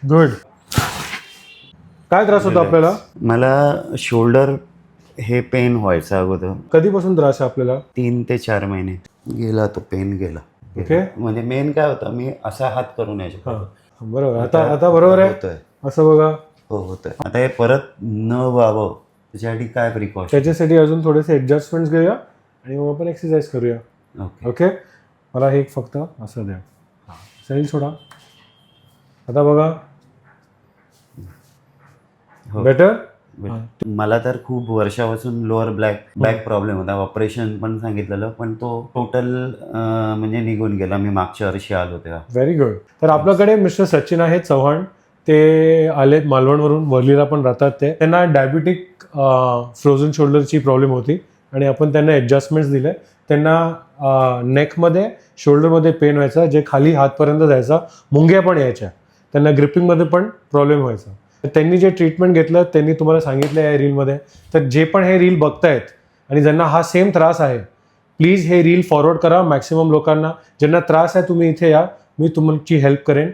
Good. काय त्रास होता आपल्याला? मला शोल्डर हे पेन व्हायचं अगोदर. कधीपासून त्रास आहे आपल्याला? 3 ते 4 महिने गेला तो पेन गेला. ओके. म्हणजे मेन काय होतं, मी असा हात करून यायचो. हां बरोबर. आता बरोबर आहे. होतोय. असं बघा. हो होतोय. आता हे परत न व्हावं त्याच्यासाठी काय प्रिकॉशन? त्याच्यासाठी अजून थोडेसे ॲडजस्टमेंट्स घेऊया आणि मग आपण एक्सरसाइज करूया. ओके. ओके. मला हे फक्त असं द्या. हां सैल सोडा. आता बघा. हो. बेटर. मला तर खूप वर्षापासून लोअर बॅक प्रॉब्लेम होता. ऑपरेशन पण सांगितलेलं, पण तो टोटल म्हणजे निघून गेला. मी मागच्या वर्षी आलो तेव्हा. Very good. तर आपल्याकडे मिस्टर सचिन आहेत चव्हाण. ते आलेत मालवणवरून, वरलीला पण राहतात ते. त्यांना डायबिटिक फ्रोझन शोल्डरची प्रॉब्लेम होती आणि आपण त्यांना ॲडजस्टमेंट्स दिले. त्यांना नेकमध्ये शोल्डरमध्ये पेन व्हायचा, जे खाली हातपर्यंत जायचा, मुंग्या पण यायच्या, त्यांना ग्रिपिंगमध्ये पण प्रॉब्लेम व्हायचा. तर त्यांनी जे ट्रीटमेंट घेतलं त्यांनी तुम्हाला सांगितलं आहे रीलमध्ये. तर जे पण हे रील बघतायत आणि ज्यांना हा सेम त्रास आहे, प्लीज हे रील फॉरवर्ड करा मॅक्सिमम लोकांना. ज्यांना त्रास आहे तुम्ही इथे या, मी तुमची हेल्प करेन.